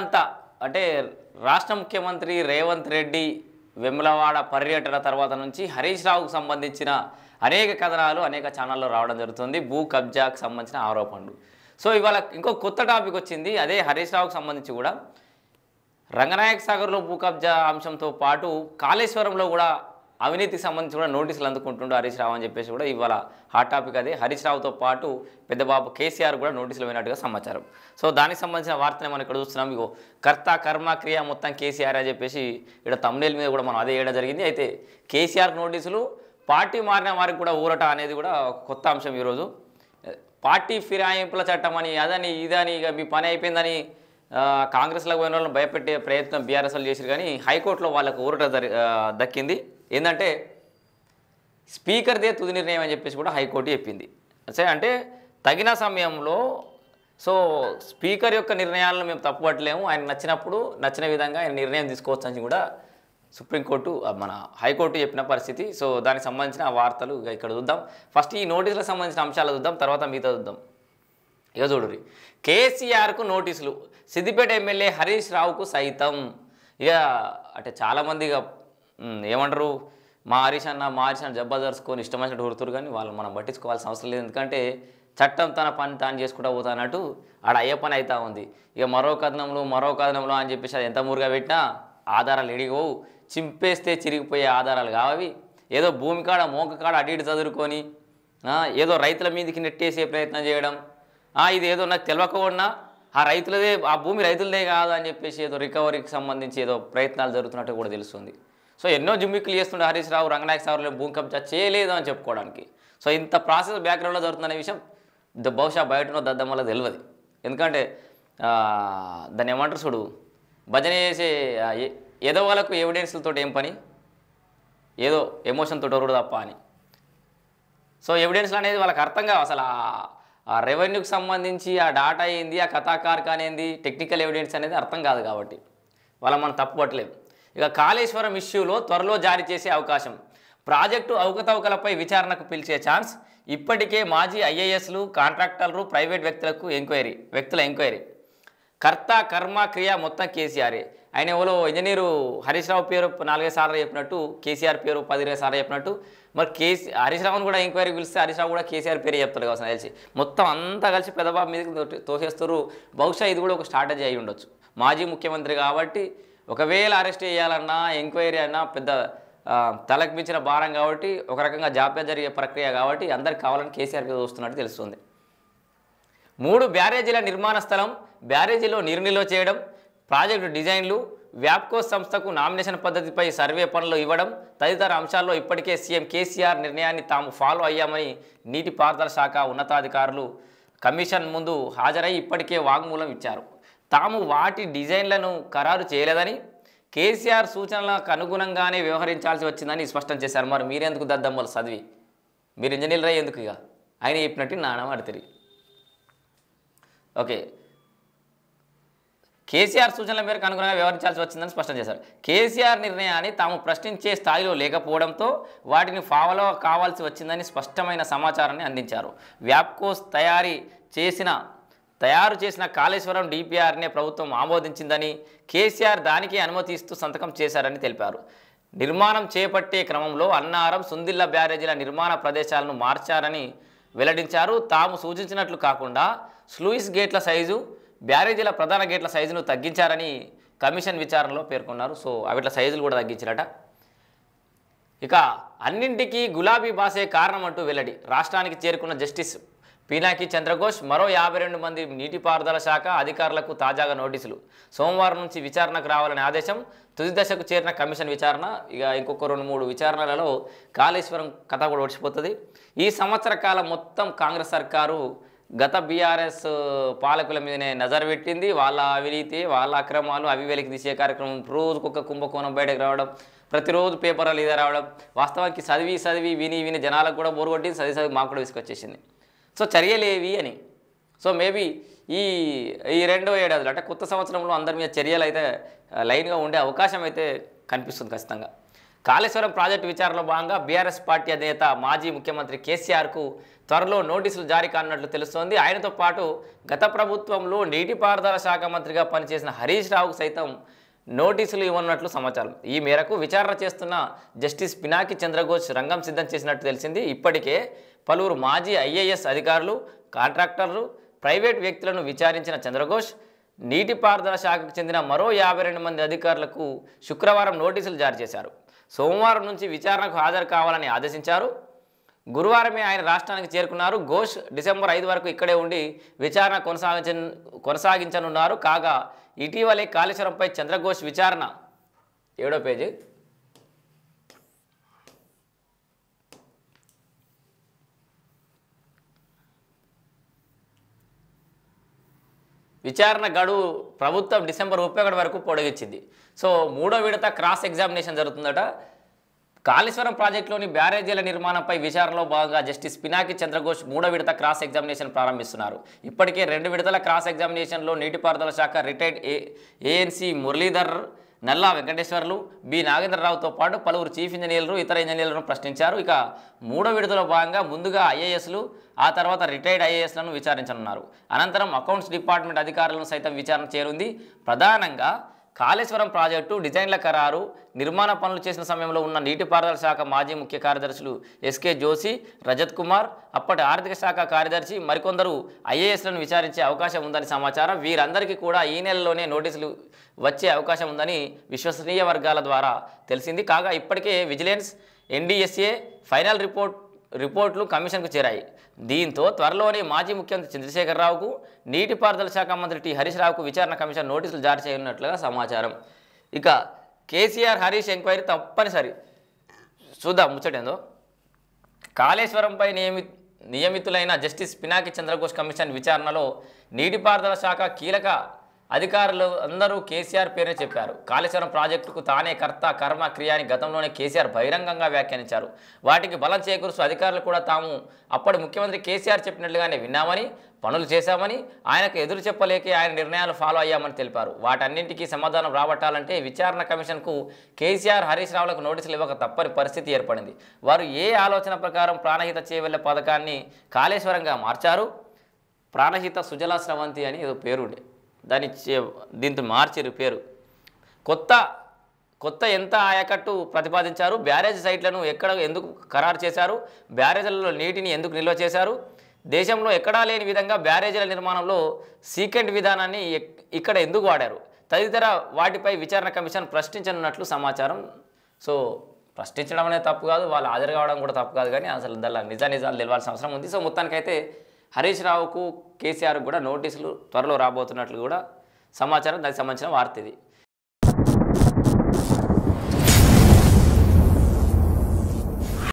అంతా అంటే రాష్ట్ర ముఖ్యమంత్రి రేవంత్ రెడ్డి వెములవాడ పర్యటన తర్వాత నుంచి హరీష్ రావుకు సంబంధించిన అనేక కథనాలు అనేక ఛానల్లో రావడం జరుగుతుంది. భూ కబ్జాకు సంబంధించిన ఆరోపణలు. సో ఇవాళ ఇంకో కొత్త టాపిక్ వచ్చింది. అదే హరీష్ రావుకు సంబంధించి కూడా రంగనాయక సాగర్లో భూ కబ్జా అంశంతో పాటు కాళేశ్వరంలో కూడా అవినీతికి సంబంధించి కూడా నోటీసులు అందుకుంటుండే హరీష్ రావు అని చెప్పేసి కూడా ఇవాళ హాట్ టాపిక్ అదే. హరీష్ రావుతో పాటు పెద్దబాబు కేసీఆర్ కూడా నోటీసులు పోయినట్టుగా సమాచారం. సో దానికి సంబంధించిన వార్తనే మనం ఇక్కడ చూస్తున్నాం. ఇగో కర్త కర్మ క్రియ మొత్తం కేసీఆర్ అని చెప్పేసి ఇక్కడ తమ్నేల్ మీద కూడా మనం అదే వేయడం జరిగింది. అయితే కేసీఆర్ నోటీసులు పార్టీ మారిన వారికి కూడా ఊరట అనేది కూడా కొత్త అంశం. ఈరోజు పార్టీ ఫిరాయింపుల చట్టం అని అదని ఇదని ఇక మీ పని అయిపోయిందని కాంగ్రెస్లో పోయిన వాళ్ళని భయపెట్టే ప్రయత్నం బీఆర్ఎస్ వాళ్ళు చేశారు. కానీ హైకోర్టులో వాళ్ళకు ఊరట దక్కింది. ఏంటంటే స్పీకర్దే తుది నిర్ణయం అని చెప్పేసి కూడా హైకోర్టు చెప్పింది. అంటే తగిన సమయంలో సో స్పీకర్ యొక్క నిర్ణయాలను మేము తప్పుపట్టలేము, ఆయన నచ్చినప్పుడు నచ్చిన విధంగా ఆయన నిర్ణయం తీసుకోవచ్చు అని కూడా సుప్రీంకోర్టు మన హైకోర్టు చెప్పిన పరిస్థితి. సో దానికి సంబంధించిన వార్తలు ఇక్కడ చూద్దాం. ఫస్ట్ ఈ నోటీసులకు సంబంధించిన అంశాలు చూద్దాం, తర్వాత మిగతా చూద్దాం. ఇక చూడుర్రి, కేసీఆర్కు నోటీసులు, సిద్దిపేట ఎమ్మెల్యే హరీష్ రావుకు సైతం. ఇక అంటే చాలామంది ఇక ఏమంటారు, మా హరీష్ అన్న జబర్దస్తుకొని ఇష్టం వచ్చినట్టు కొడుతురు, కానీ వాళ్ళు మనం పట్టించుకోవాల్సిన అవసరం లేదు. ఎందుకంటే చట్టం తన పని తాను చేసుకుంటూ పోతా అన్నట్టు ఆడ అయ్యే పని అవుతా ఉంది. ఇక మరో కథనంలో అని చెప్పేసి అది ఎంత మురుగా పెట్టినా ఆధారాలు ఎడిగవు, చింపేస్తే చిరిగిపోయే ఆధారాలు కావవి. ఏదో భూమి కాడ మోక కాడ అటు ఇటు చదువుకొని ఏదో రైతుల మీదకి నెట్టేసే ప్రయత్నం చేయడం, ఇది ఏదో నాకు తెలియకుండా ఆ రైతులదే ఆ భూమి రైతులదే కాదు అని చెప్పేసి ఏదో రికవరీకి సంబంధించి ఏదో ప్రయత్నాలు జరుగుతున్నట్టు కూడా తెలుస్తుంది. సో ఎన్నో జిమ్మిక్కులు చేస్తుండే హరీష్ రావు రంగనాయక సాగర్లో భూమి కబ్జా చేయలేదు అని చెప్పుకోవడానికి. సో ఇంత ప్రాసెస్ బ్యాక్గ్రౌండ్లో జరుగుతుందనే విషయం బహుశా బయటనో దద్దమ్మలో తెలియదు. ఎందుకంటే దాన్ని ఏమంటారు చూడు, భజన చేసే ఏదో వాళ్ళకు ఎవిడెన్స్లతో ఏం పని, ఏదో ఎమోషన్తో ఒరుడు తప్ప అని. సో ఎవిడెన్స్లు అనేది వాళ్ళకి అర్థం కావు. అసలు ఆ రెవెన్యూకి సంబంధించి ఆ డాటా ఏంది, ఆ కథాకారక అనేది టెక్నికల్ ఎవిడెన్స్ అనేది అర్థం కాదు. కాబట్టి వాళ్ళ మనం తప్పు పట్టలేము. ఇక కాళేశ్వరం ఇష్యూలో త్వరలో జారీ చేసే అవకాశం, ప్రాజెక్టు అవకతవకలపై విచారణకు పిలిచే ఛాన్స్, ఇప్పటికే మాజీ ఐఏఎస్లు కాంట్రాక్టర్లు ప్రైవేట్ వ్యక్తుల ఎంక్వైరీ, కర్త కర్మ క్రియ మొత్తం కేసీఆరే. ఆయన ఎవరో ఇంజనీరు హరీష్ రావు పేరు 4 సార్లు చెప్పినట్టు, కేసీఆర్ పేరు 10 సార్లు చెప్పినట్టు, మరి హరీష్ రావును కూడా ఎంక్వైరీ పిలిస్తే హరీష్ రావు కూడా కేసీఆర్ పేరు చెప్తారు కావచ్చు తెలిసి. మొత్తం అంతా కలిసి పెద్దబాబు మీదకి తోసేస్తారు. బహుశా ఇది కూడా ఒక స్ట్రాటజీ అయి ఉండొచ్చు. మాజీ ముఖ్యమంత్రి కాబట్టి ఒకవేళ అరెస్ట్ చేయాలన్నా ఎంక్వైరీ అన్నా పెద్ద తలకు మించిన భారం కాబట్టి ఒక రకంగా జాప్యం జరిగే ప్రక్రియ కాబట్టి అందరికి కావాలని కేసీఆర్ మీద చూస్తున్నట్టు తెలుస్తుంది. 3 బ్యారేజీల నిర్మాణ స్థలం, బ్యారేజీలో నీరు నిల్వ చేయడం, ప్రాజెక్టు డిజైన్లు, వ్యాప్కో సంస్థకు నామినేషన్ పద్ధతిపై సర్వే పనులు ఇవ్వడం తదితర అంశాల్లో ఇప్పటికే సీఎం కేసీఆర్ నిర్ణయాన్ని తాము ఫాలో అయ్యామని నీటిపారుదల శాఖ ఉన్నతాధికారులు కమిషన్ ముందు హాజరై ఇప్పటికే వాంగ్మూలం ఇచ్చారు. తాము వాటి డిజైన్లను ఖరారు చేయలేదని, కేసీఆర్ సూచనలకు అనుగుణంగానే వ్యవహరించాల్సి వచ్చిందని స్పష్టం చేశారు. మరి మీరెందుకు దద్దమ్మలు చదివి మీరు ఇంజనీర్ అయ్యి ఎందుకు ఇక ఆయన చెప్పినట్టు నాణం అడితిరి. ఓకే, కేసీఆర్ సూచనల మేరకు అనుగుణంగా వ్యవహరించాల్సి వచ్చిందని స్పష్టం చేశారు. కేసీఆర్ నిర్ణయాన్ని తాము ప్రశ్నించే స్థాయిలో లేకపోవడంతో వాటిని ఫాలో కావాల్సి వచ్చిందని స్పష్టమైన సమాచారాన్ని అందించారు. వ్యాప్కోస్ తయారు చేసిన కాళేశ్వరం డిపిఆర్నే ప్రభుత్వం ఆమోదించిందని, కేసీఆర్ దానికి అనుమతి ఇస్తూ సంతకం చేశారని తెలిపారు. నిర్మాణం చేపట్టే క్రమంలో అన్నారం, సుందిల్ల బ్యారేజీల నిర్మాణ ప్రదేశాలను మార్చారని వెల్లడించారు. తాము సూచించినట్లు కాకుండా స్లూయిస్ గేట్ల సైజు, బ్యారేజీల ప్రధాన గేట్ల సైజును తగ్గించారని కమిషన్ విచారణలో పేర్కొన్నారు. సో అవిట్ల సైజులు కూడా తగ్గించారట. ఇక అన్నింటికీ గులాబీ బాసే కారణం అంటూ వెల్లడి, రాష్ట్రానికి చేరుకున్న జస్టిస్ పీనాకి చంద్రఘోష్ మరో 52 మంది నీటిపారుదల శాఖ అధికారులకు తాజాగా నోటీసులు. సోమవారం నుంచి విచారణకు రావాలనే ఆదేశం. తుది దశకు చేరిన కమిషన్ విచారణ. ఇక ఇంకొక 2-3 విచారణలలో కాళేశ్వరం కథ కూడా ఓడిచిపోతుంది. ఈ సంవత్సర కాలం మొత్తం కాంగ్రెస్ సర్కారు గత బీఆర్ఎస్ పాలకుల మీదనే నజర్ పెట్టింది. వాళ్ళ అవినీతి, వాళ్ళ అక్రమాలు అవి వెలికి తీసే కార్యక్రమం, రోజుకొక కుంభకోణం బయటకు రావడం, ప్రతిరోజు పేపర్లు ఇదే రావడం, వాస్తవానికి చదివి విని జనాలకు కూడా బోరు కొట్టింది, చదివి మాకు కూడా విసుకొచ్చేసింది. సో చర్యలేవి అని. సో మేబీ ఈ 2వ ఏడాదిలో అంటే కొత్త సంవత్సరంలో అందరి మీద చర్యలు అయితే లైన్గా ఉండే అవకాశం అయితే కనిపిస్తుంది ఖచ్చితంగా. కాళేశ్వరం ప్రాజెక్టు విచారణలో భాగంగా బీఆర్ఎస్ పార్టీ అధినేత మాజీ ముఖ్యమంత్రి కేసీఆర్కు త్వరలో నోటీసులు జారీ కానున్నట్లు తెలుస్తోంది. ఆయనతో పాటు గత ప్రభుత్వంలో నీటిపారుదల శాఖ మంత్రిగా పనిచేసిన హరీష్ రావుకు సైతం నోటీసులు ఇవ్వనున్నట్లు సమాచారం. ఈ మేరకు విచారణ చేస్తున్న జస్టిస్ పినాకి చంద్రఘోష్ రంగం సిద్ధం చేసినట్టు తెలిసింది. ఇప్పటికే పలువురు మాజీ ఐఏఎస్ అధికారులు, కాంట్రాక్టర్లు, ప్రైవేట్ వ్యక్తులను విచారించిన చంద్రఘోష్ నీటిపారుదల శాఖకు చెందిన మరో 52 మంది అధికారులకు శుక్రవారం నోటీసులు జారీ చేశారు. సోమవారం నుంచి విచారణకు హాజరు కావాలని ఆదేశించారు. గురువారమే ఆయన రాష్ట్రానికి చేరుకున్నారు. ఘోష్ డిసెంబర్ 5 వరకు ఇక్కడే ఉండి విచారణ కొనసాగించనున్నారు. కాగా ఇటీవలే కాళేశ్వరంపై చంద్రఘోష్ విచారణ 7వ పేజీ విచారణ గడువు ప్రభుత్వం డిసెంబర్ 31 వరకు పొడిగించింది. సో 3వ విడత క్రాస్ ఎగ్జామినేషన్ జరుగుతుందట. కాళేశ్వరం ప్రాజెక్టులోని బ్యారేజీల నిర్మాణంపై విచారణలో భాగంగా జస్టిస్ పినాకి చంద్రఘోష్ 3వ విడత క్రాస్ ఎగ్జామినేషన్ ప్రారంభిస్తున్నారు. ఇప్పటికే 2 విడతల క్రాస్ ఎగ్జామినేషన్లో నీటిపారుదల శాఖ రిటైర్డ్ ఏఎన్సీ మురళీధర్, నల్లా వెంకటేశ్వర్లు, బి నాగేంద్రరావుతో పాటు పలువురు చీఫ్ ఇంజనీర్లు, ఇతర ఇంజనీర్లను ప్రశ్నించారు. ఇక 3వ విడతలో భాగంగా ముందుగా ఐఏఎస్లు, ఆ తర్వాత రిటైర్డ్ ఐఏఎస్లను విచారించనున్నారు. అనంతరం అకౌంట్స్ డిపార్ట్మెంట్ అధికారులను సైతం విచారణ చేయనుంది. ప్రధానంగా కాళేశ్వరం ప్రాజెక్టు డిజైన్ల ఖరారు, నిర్మాణ పనులు చేసిన సమయంలో ఉన్న నీటిపారుదల శాఖ మాజీ ముఖ్య కార్యదర్శులు ఎస్కే జోషి, రజత్ కుమార్, అప్పటి ఆర్థిక శాఖ కార్యదర్శి, మరికొందరు ఐఏఎస్లను విచారించే అవకాశం ఉందని సమాచారం. వీరందరికీ కూడా ఈ నెలలోనే నోటీసులు వచ్చే అవకాశం ఉందని విశ్వసనీయ వర్గాల ద్వారా తెలిసింది. కాగా ఇప్పటికే విజిలెన్స్, ఎన్డీఎస్ఏ ఫైనల్ రిపోర్ట్లు కమిషన్కు చేరాయి. దీంతో త్వరలోనే మాజీ ముఖ్యమంత్రి చంద్రశేఖరరావుకు, నీటిపారుదల శాఖ మంత్రి టి హరీష్ రావుకు విచారణ కమిషన్ నోటీసులు జారీ చేయనున్నట్లుగా సమాచారం. ఇక కేసీఆర్ హరీష్ ఎంక్వైరీ తప్పనిసరి. చూద్దాం ముచ్చటేందో. కాళేశ్వరంపై నియమితులైన జస్టిస్ పినాకి చంద్రఘోష్ కమిషన్ విచారణలో నీటిపారుదల శాఖ కీలక అధికారులు అందరూ కేసీఆర్ పేరే చెప్పారు. కాళేశ్వరం ప్రాజెక్టుకు తానే కర్త కర్మ క్రియ అని గతంలోనే కేసీఆర్ బహిరంగంగా వ్యాఖ్యానించారు. వాటికి బలం చేకూరుస్తూ అధికారులు కూడా తాము అప్పటి ముఖ్యమంత్రి కేసీఆర్ చెప్పినట్లుగానే విన్నామని, పనులు చేశామని, ఆయనకు ఎదురు చెప్పలేకే ఆయన నిర్ణయాలు ఫాలో అయ్యామని తెలిపారు. వాటన్నింటికీ సమాధానం రాబట్టాలంటే విచారణ కమిషన్కు కేసీఆర్, హరీష్ రావులకు నోటీసులు ఇవ్వక తప్పని పరిస్థితి ఏర్పడింది. వారు ఏ ఆలోచన ప్రకారం ప్రాణహిత చేవెళ్లే పథకాన్ని కాళేశ్వరంగా మార్చారు? ప్రాణహిత సుజలా స్రవంతి అని ఏదో పేరుండే, దీంతో మార్చారు పేరు. కొత్త ఎంత ఆయకట్టు ప్రతిపాదించారు? బ్యారేజ్ సైట్లను ఎందుకు ఖరారు చేశారు? బ్యారేజీలలో నీటిని ఎందుకు నిల్వ చేశారు? దేశంలో ఎక్కడా లేని విధంగా బ్యారేజీల నిర్మాణంలో సీకెంట్ విధానాన్ని ఇక్కడ ఎందుకు వాడారు? తదితర వాటిపై విచారణ కమిషన్ ప్రశ్నించనున్నట్లు సమాచారం. సో ప్రశ్నించడం అనేది తప్పు కాదు, వాళ్ళు హాజరు కావడం కూడా తప్పు కాదు, కానీ అసలు దానిలో నిజాలు తెలవాల్సిన అవసరం ఉంది. సో మొత్తానికైతే హరీష్ రావుకు, కేసీఆర్కు కూడా నోటీసులు త్వరలో రాబోతున్నట్లు కూడా సమాచారం. దానికి సంబంధించిన వార్త ఇది.